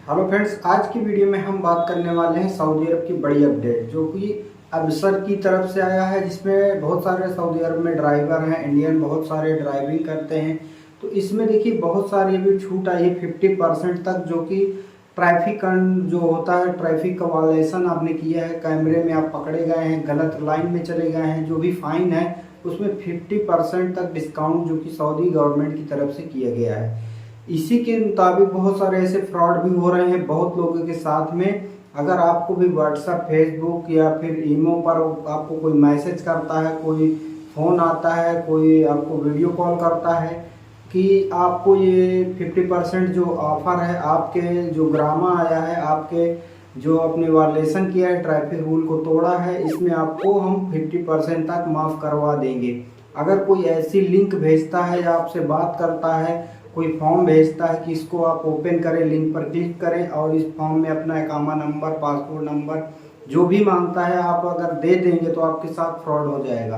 Hello friends, आज की video में हम बात करने वाले हैं सऊदी अरब की बड़ी अपडेट जो कि अबसर की तरफ से आया है, जिसमें बहुत सारे सऊदी अरब में ड्राइवर हैं, इंडियन बहुत सारे ड्राइविंग करते हैं। तो इसमें देखिए बहुत सारी अभी छूट आई है 50% तक, जो कि ट्रैफिक जो होता है, ट्रैफिक का वायलेशन आपने किया है, कैमरे में आप पकड़े गए हैं, गलत लाइन में चले गए हैं, जो भी फाइन है उसमें 50% तक डिस्काउंट जो कि सऊदी गवर्नमेंट की तरफ से किया गया है। इसी के मुताबिक बहुत सारे ऐसे फ्रॉड भी हो रहे हैं बहुत लोगों के साथ में। अगर आपको भी व्हाट्सएप, फेसबुक या फिर ईमो पर आपको कोई मैसेज करता है, कोई फ़ोन आता है, कोई आपको वीडियो कॉल करता है कि आपको ये 50% जो ऑफ़र है, आपके जो ग्रामा आया है, आपके जो अपने वायलेशन किया है, ट्रैफिक रूल को तोड़ा है, इसमें आपको हम 50% तक माफ़ करवा देंगे। अगर कोई ऐसी लिंक भेजता है या आपसे बात करता है, कोई फॉर्म भेजता है कि इसको आप ओपन करें, लिंक पर क्लिक करें और इस फॉर्म में अपना इकामा नंबर, पासपोर्ट नंबर जो भी मांगता है आप अगर दे देंगे तो आपके साथ फ्रॉड हो जाएगा।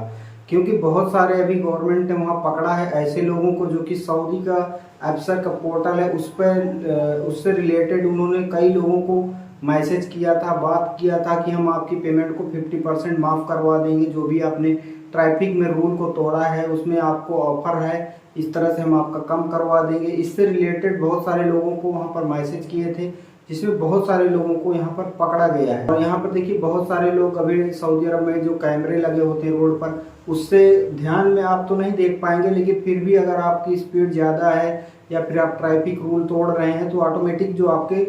क्योंकि बहुत सारे अभी गवर्नमेंट ने वहाँ पकड़ा है ऐसे लोगों को जो कि सऊदी का अफसर का पोर्टल है उस पर उससे रिलेटेड उन्होंने कई लोगों को मैसेज किया था, बात किया था कि हम आपकी पेमेंट को 50% माफ़ करवा देंगे, जो भी आपने ट्रैफिक में रूल को तोड़ा है उसमें आपको ऑफर है, इस तरह से हम आपका कम करवा देंगे। इससे रिलेटेड बहुत सारे लोगों को वहाँ पर मैसेज किए थे, जिसमें बहुत सारे लोगों को यहाँ पर पकड़ा गया है। और यहाँ पर देखिए बहुत सारे लोग अभी सऊदी अरब में जो कैमरे लगे होते हैं रोड पर, उससे ध्यान में आप तो नहीं देख पाएंगे, लेकिन फिर भी अगर आपकी स्पीड ज़्यादा है या फिर आप ट्रैफिक रूल तोड़ रहे हैं तो ऑटोमेटिक जो आपके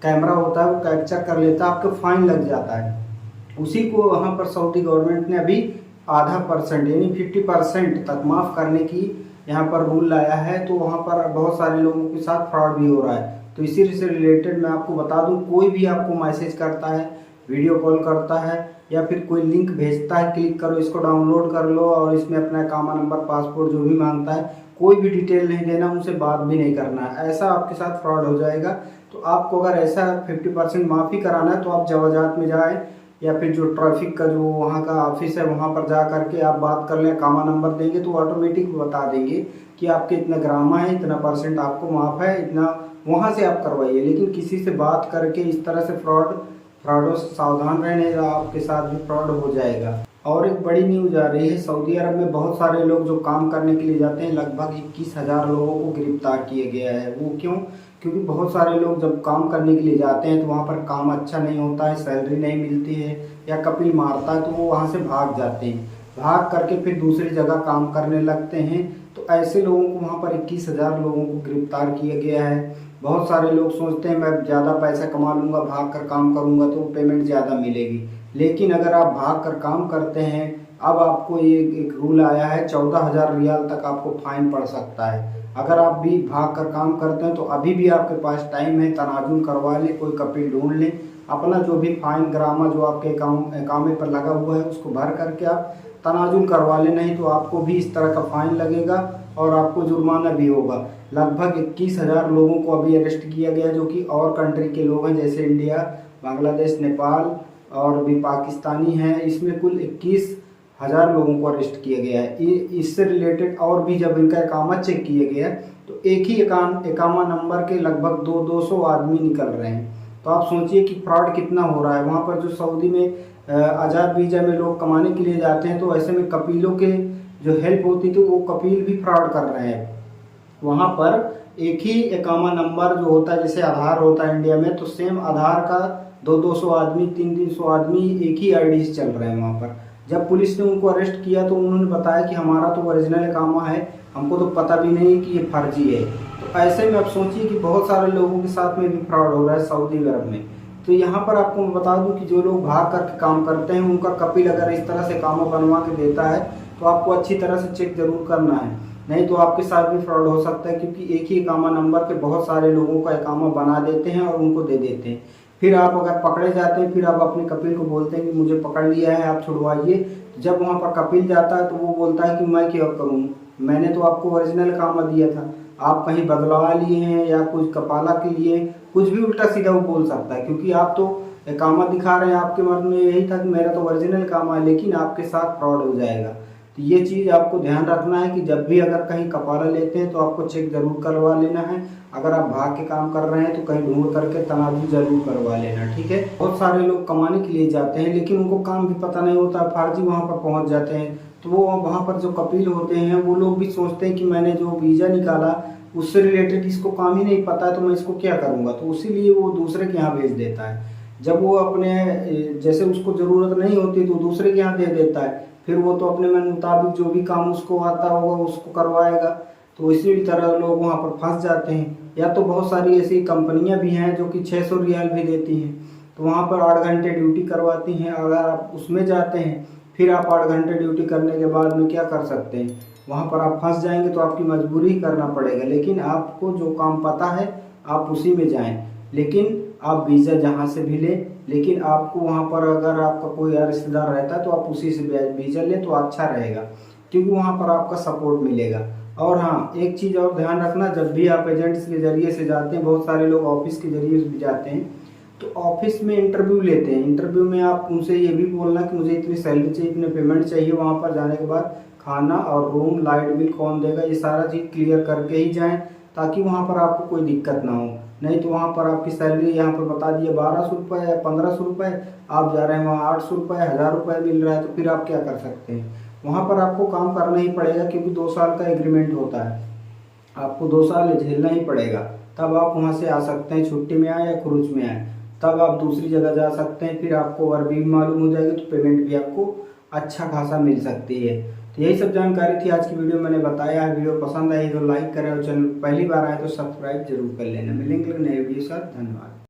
कैमरा होता है वो कैप्चर कर लेता है, आपको फाइन लग जाता है। उसी को वहाँ पर सऊदी गवर्नमेंट ने अभी आधा परसेंट यानी 50% तक माफ़ करने की यहाँ पर रूल लाया है। तो वहाँ पर बहुत सारे लोगों के साथ फ्रॉड भी हो रहा है। तो इसी से रिलेटेड मैं आपको बता दूँ, कोई भी आपको मैसेज करता है, वीडियो कॉल करता है या फिर कोई लिंक भेजता है, क्लिक करो, इसको डाउनलोड कर लो और इसमें अपना इकामा नंबर, पासपोर्ट जो भी मांगता है, कोई भी डिटेल नहीं देना, उनसे बात भी नहीं करना है, ऐसा आपके साथ फ्रॉड हो जाएगा। तो आपको अगर ऐसा 50% माफ़ी कराना है तो आप जवाजात में जाएँ या फिर जो ट्रैफिक का जो वहाँ का ऑफिस है वहाँ पर जा करके आप बात कर लें, कामा नंबर देंगे तो ऑटोमेटिक बता देंगे कि आपके इतना ग्रामा है, इतना परसेंट आपको माफ़ है, इतना वहाँ से आप करवाइए। लेकिन किसी से बात करके इस तरह से फ्रॉडों से सावधान रहने, आपके साथ भी फ्रॉड हो जाएगा। और एक बड़ी न्यूज़ आ रही है, सऊदी अरब में बहुत सारे लोग जो काम करने के लिए जाते हैं, लगभग 21,000 लोगों को गिरफ्तार किया गया है। वो क्यों? क्योंकि बहुत सारे लोग जब काम करने के लिए जाते हैं तो वहाँ पर काम अच्छा नहीं होता है, सैलरी नहीं मिलती है या कपिल मारता है, तो वो वहाँ से भाग जाते हैं, भाग करके फिर दूसरी जगह काम करने लगते हैं। तो ऐसे लोगों को वहाँ पर 21,000 लोगों को गिरफ्तार किया गया है। बहुत सारे लोग सोचते हैं मैं ज़्यादा पैसा कमा लूँगा, भाग कर काम करूँगा तो पेमेंट ज़्यादा मिलेगी। लेकिन अगर आप भाग कर काम करते हैं, अब आपको ये एक रूल आया है, 14,000 रियाल तक आपको फाइन पड़ सकता है। अगर आप भी भाग कर काम करते हैं तो अभी भी आपके पास टाइम है, तनाजुल करवा लें, कोई कपिल ढूंढ लें, अपना जो भी फाइन ग्रामा जो आपके अकाउंट पर लगा हुआ है उसको भर करके आप तनाजुल करवा लें, नहीं तो आपको भी इस तरह का फाइन लगेगा और आपको जुर्माना भी होगा। लगभग 21,000 लोगों को अभी अरेस्ट किया गया, जो कि और कंट्री के लोग हैं जैसे इंडिया, बांग्लादेश, नेपाल और भी पाकिस्तानी हैं। इसमें कुल 21,000 लोगों को अरेस्ट किया गया है। इससे रिलेटेड और भी जब इनका इकामा चेक किया गया तो एक ही इकामा नंबर के लगभग 200 आदमी निकल रहे हैं। तो आप सोचिए कि फ्रॉड कितना हो रहा है। वहाँ पर जो सऊदी में आज़ाद वीज़ा में लोग कमाने के लिए जाते हैं तो ऐसे में कपीलों के जो हेल्प होती थी वो कपील भी फ्रॉड कर रहे हैं। वहाँ पर एक ही इकामा नंबर जो होता है, जैसे आधार होता है इंडिया में, तो सेम आधार का 200 आदमी, 300 आदमी एक ही आईडी से चल रहे हैं वहाँ पर। जब पुलिस ने उनको अरेस्ट किया तो उन्होंने बताया कि हमारा तो ओरिजिनल इकामा है, हमको तो पता भी नहीं कि ये फर्जी है। तो ऐसे में आप सोचिए कि बहुत सारे लोगों के साथ में भी फ्रॉड हो रहा है सऊदी अरब में। तो यहाँ पर आपको मैं बता दूं कि जो लोग भाग करके काम करते हैं उनका कपिल अगर इस तरह से कामा बनवा के देता है तो आपको अच्छी तरह से चेक जरूर करना है, नहीं तो आपके साथ भी फ्रॉड हो सकता है। क्योंकि एक ही इकामा नंबर पे बहुत सारे लोगों का इकामा बना देते हैं और उनको दे देते हैं। फिर आप अगर पकड़े जाते हैं, फिर आप अपने कपिल को बोलते हैं कि मुझे पकड़ लिया है, आप छुड़वाइए। जब वहाँ पर कपिल जाता है तो वो बोलता है कि मैं क्या करूँ, मैंने तो आपको ओरिजिनल इकामा दिया था, आप कहीं बदलवा लिए हैं या कुछ कपाला के लिए, कुछ भी उल्टा सीधा वो बोल सकता है। क्योंकि आप तो इकामा दिखा रहे हैं, आपके मन में यही था कि मेरा तो ओरिजिनल इकामा है, लेकिन आपके साथ फ्रॉड हो जाएगा। तो ये चीज़ आपको ध्यान रखना है कि जब भी अगर कहीं कपाला लेते हैं तो आपको चेक ज़रूर करवा लेना है। अगर आप भाग के काम कर रहे हैं तो कहीं ढूंढ करके तनाज़ुल ज़रूर करवा लेना, ठीक है। बहुत सारे लोग कमाने के लिए जाते हैं लेकिन उनको काम भी पता नहीं होता, फर्जी वहाँ पर पहुँच जाते हैं। तो वो वहाँ पर जो कपिल होते हैं वो लोग भी सोचते हैं कि मैंने जो वीज़ा निकाला उससे रिलेटेड इसको काम ही नहीं पता है तो मैं इसको क्या करूँगा, तो इसीलिए वो दूसरे के यहाँ भेज देता है। जब वो अपने जैसे उसको ज़रूरत नहीं होती तो दूसरे के यहाँ दे देता है, फिर वो तो अपने मन मुताबिक जो भी काम उसको आता होगा उसको करवाएगा। तो इसी तरह लोग वहाँ पर फंस जाते हैं। या तो बहुत सारी ऐसी कंपनियां भी हैं जो कि 600 रियाल भी देती हैं, तो वहाँ पर 8 घंटे ड्यूटी करवाती हैं। अगर आप उसमें जाते हैं फिर आप 8 घंटे ड्यूटी करने के बाद में क्या कर सकते हैं, वहाँ पर आप फंस जाएंगे तो आपकी मजबूरी ही करना पड़ेगा। लेकिन आपको जो काम पता है आप उसी में जाएं, लेकिन आप वीज़ा जहाँ से भी लें, लेकिन आपको वहाँ पर अगर आपका कोई रिश्तेदार रहता है तो आप उसी से वीज़ा लें तो अच्छा रहेगा, क्योंकि वहाँ पर आपका सपोर्ट मिलेगा। और हाँ, एक चीज़ और ध्यान रखना, जब भी आप एजेंट्स के ज़रिए से जाते हैं, बहुत सारे लोग ऑफिस के ज़रिए से भी जाते हैं, तो ऑफिस में इंटरव्यू लेते हैं। इंटरव्यू में आप उनसे ये भी बोलना कि मुझे इतनी सैलरी चाहिए, इतने पेमेंट चाहिए। वहाँ पर जाने के बाद खाना और रूम लाइट बिल कौन देगा, ये सारा चीज़ क्लियर करके ही जाएं, ताकि वहाँ पर आपको कोई दिक्कत ना हो। नहीं तो वहाँ पर आपकी सैलरी यहाँ पर बता दिए 1200 रुपये या 1500 रुपये, आप जा रहे हैं वहाँ 800 रुपये 1000 रुपये मिल रहा है, तो फिर आप क्या कर सकते हैं। वहाँ पर आपको काम करना ही पड़ेगा, क्योंकि 2 साल का एग्रीमेंट होता है, आपको 2 साल झेलना ही पड़ेगा। तब आप वहाँ से आ सकते हैं, छुट्टी में आए या खुरुच में आए, तब आप दूसरी जगह जा सकते हैं। फिर आपको वर्दी भी मालूम हो जाएगी तो पेमेंट भी आपको अच्छा खासा मिल सकती है। तो यही सब जानकारी थी आज की वीडियो मैंने बताया है। वीडियो पसंद आई तो लाइक करें और चैनल पहली बार आए तो सब्सक्राइब जरूर कर लेना। मिलेंगे नए वीडियो के साथ, धन्यवाद।